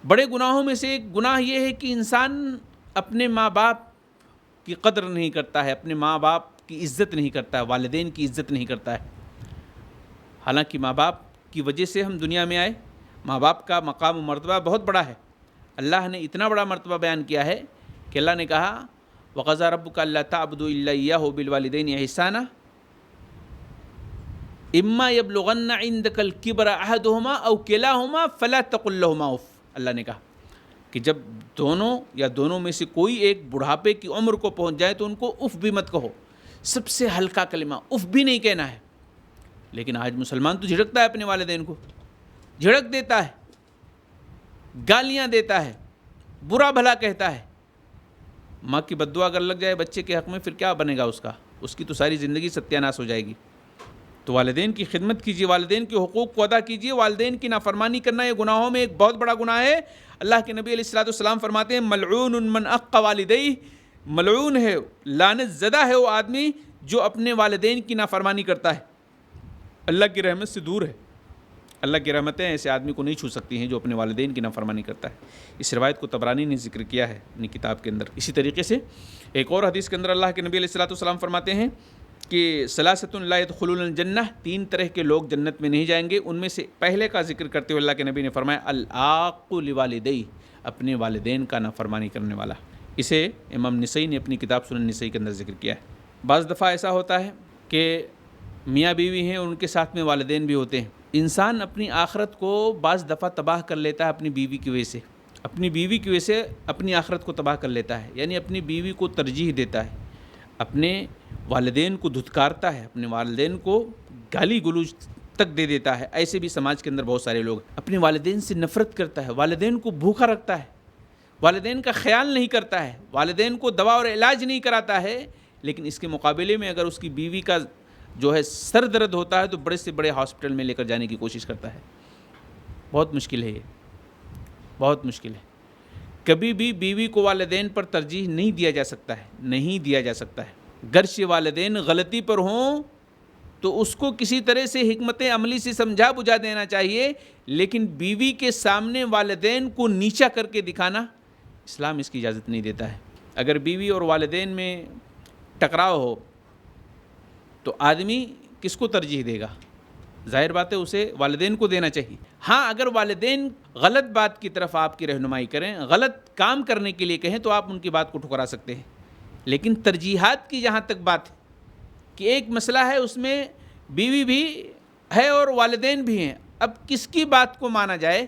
بڑے گناہوں میں سے ایک گناہ یہ ہے کہ انسان اپنے ماں باپ کی قدر نہیں کرتا ہے، اپنے ماں باپ کی عزت نہیں کرتا ہے، والدین کی عزت نہیں کرتا ہے۔ حالانکہ ماں باپ کی وجہ سے ہم دنیا میں آئے، ماں باپ کا مقام و مرتبہ بہت بڑا ہے۔ اللہ نے اتنا بڑا مرتبہ بیان کیا ہے کہ اللہ نے کہا وَقَضَىٰ رَبُّكَ أَلَّا تَعْبُدُوا إِلَّا إِيَّاهُ وَبِالْوَالِدَيْنِ إِحْسَانًا إِمَّا يَبْلُغَنَّ عِندَكَ الْكِبَرَ أَحَدُهُمَا أَوْ كِلَاهُمَا فَلَا تَقُل لَّهُمَا أُفٍّ۔ اللہ نے کہا کہ جب دونوں یا دونوں میں سے کوئی ایک بڑھاپے کی عمر کو پہنچ جائے تو ان کو اف بھی مت کہو۔ سب سے ہلکا کلمہ اف بھی نہیں کہنا ہے۔ لیکن آج مسلمان تو جھڑکتا ہے اپنے والدین کو، جھڑک دیتا ہے، گالیاں دیتا ہے، برا بھلا کہتا ہے۔ ماں کی بد دعا اگر لگ جائے بچے کے حق میں پھر کیا بنے گا اس کی تو ساری زندگی ستیہ ناش ہو جائے گی۔ تو والدین کی خدمت کیجیے، والدین کے حقوق کو ادا کیجیے۔ والدین کی نافرمانی کرنا یہ گناہوں میں ایک بہت بڑا گناہ ہے۔ اللہ کے نبی علیہ الصلوۃ والسلام فرماتے ہیں ملعون من اق والدیہ، ملعون ہے، لعنت زدہ ہے وہ آدمی جو اپنے والدین کی نافرمانی کرتا ہے، اللہ کی رحمت سے دور ہے۔ اللہ کی رحمتیں ایسے آدمی کو نہیں چھو سکتی ہیں جو اپنے والدین کی نافرمانی کرتا ہے۔ اس روایت کو طبرانی نے ذکر کیا ہے اپنی کتاب کے اندر۔ اسی طریقے سے ایک اور حدیث کے اندر اللہ کے نبی علیہ الصلوۃ والسلام فرماتے ہیں کہ ثلاثۃ لا يدخلون الجنہ، 3 طرح کے لوگ جنت میں نہیں جائیں گے۔ ان میں سے پہلے کا ذکر کرتے ہوئے اللہ کے نبی نے فرمایا العاق لوالدیہ، اپنے والدین کا نافرمانی کرنے والا۔ اسے امام نسائی نے اپنی کتاب سنن نسائی کے اندر ذکر کیا ہے۔ بعض دفعہ ایسا ہوتا ہے کہ میاں بیوی ہیں، ان کے ساتھ میں والدین بھی ہوتے ہیں۔ انسان اپنی آخرت کو بعض دفعہ تباہ کر لیتا ہے اپنی بیوی کی وجہ سے، اپنی بیوی کی وجہ سے اپنی آخرت کو تباہ کر لیتا ہے، یعنی اپنی بیوی کو ترجیح دیتا ہے، اپنے والدین کو دھتکارتا ہے، اپنے والدین کو گالی گلوچ تک دے دیتا ہے۔ ایسے بھی سماج کے اندر بہت سارے لوگ اپنے والدین سے نفرت کرتا ہے، والدین کو بھوکا رکھتا ہے، والدین کا خیال نہیں کرتا ہے، والدین کو دوا اور علاج نہیں کراتا ہے، لیکن اس کے مقابلے میں اگر اس کی بیوی کا جو ہے سر درد ہوتا ہے تو بڑے سے بڑے ہاسپٹل میں لے کر جانے کی کوشش کرتا ہے۔ بہت مشکل ہے، یہ بہت مشکل ہے۔ کبھی بھی بیوی کو والدین پر ترجیح نہیں دیا جا سکتا ہے، نہیں دیا جا سکتا ہے۔ گرچہ والدین غلطی پر ہوں تو اس کو کسی طرح سے حکمت عملی سے سمجھا بجھا دینا چاہیے، لیکن بیوی کے سامنے والدین کو نیچا کر کے دکھانا اسلام اس کی اجازت نہیں دیتا ہے۔ اگر بیوی اور والدین میں ٹکراؤ ہو تو آدمی کس کو ترجیح دے گا؟ ظاہر بات ہے اسے والدین کو دینا چاہیے۔ ہاں اگر والدین غلط بات کی طرف آپ کی رہنمائی کریں، غلط کام کرنے کے لیے کہیں تو آپ ان کی بات کو ٹھکرا سکتے ہیں، لیکن ترجیحات کی جہاں تک بات ہے کہ ایک مسئلہ ہے اس میں بیوی بھی ہے اور والدین بھی ہیں، اب کس کی بات کو مانا جائے؟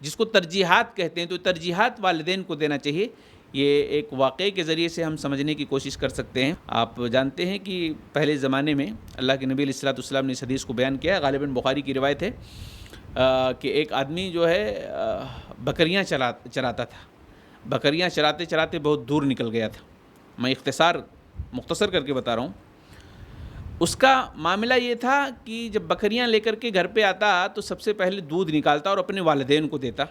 جس کو ترجیحات کہتے ہیں تو ترجیحات والدین کو دینا چاہیے۔ یہ ایک واقعے کے ذریعے سے ہم سمجھنے کی کوشش کر سکتے ہیں۔ آپ جانتے ہیں کہ پہلے زمانے میں اللہ کے نبی علیہ الصلوۃ والسلام نے اس حدیث کو بیان کیا ہے، غالباً بخاری کی روایت ہے کہ ایک آدمی جو ہے بکریاں چراتا تھا، بکریاں چراتے چراتے بہت دور نکل گیا تھا۔ میں مختصر کر کے بتا رہا ہوں۔ اس کا معاملہ یہ تھا کہ جب بکریاں لے کر کے گھر پہ آتا تو سب سے پہلے دودھ نکالتا اور اپنے والدین کو دیتا،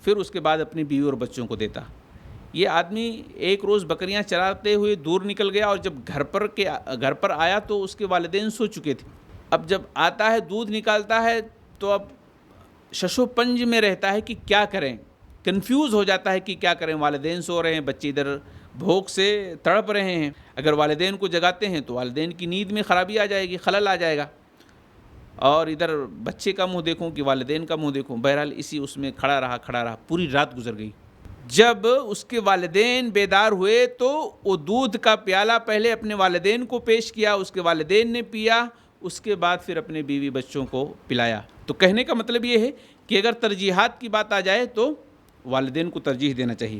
پھر اس کے بعد اپنی بیوی اور بچوں کو دیتا۔ یہ آدمی ایک روز بکریاں چراتے ہوئے دور نکل گیا اور جب گھر پر آیا تو اس کے والدین سو چکے تھے۔ اب جب آتا ہے دودھ نکالتا ہے تو اب شش و پنج میں رہتا ہے کہ کیا کریں، کنفیوز ہو جاتا ہے کہ کیا کریں۔ والدین سو رہے ہیں، بچے ادھر بھوک سے تڑپ رہے ہیں، اگر والدین کو جگاتے ہیں تو والدین کی نیند میں خرابی آ جائے گی، خلل آ جائے گا، اور ادھر بچے کا منہ دیکھوں کہ والدین کا منہ دیکھوں۔ بہرحال اس میں کھڑا رہا، پوری رات گزر گئی۔ جب اس کے والدین بیدار ہوئے تو وہ دودھ کا پیالہ پہلے اپنے والدین کو پیش کیا، اس کے والدین نے پیا، اس کے بعد پھر اپنے بیوی بچوں کو پلایا۔ تو کہنے کا مطلب یہ ہے کہ اگر ترجیحات کی بات آ جائے تو والدین کو ترجیح دینا چاہیے۔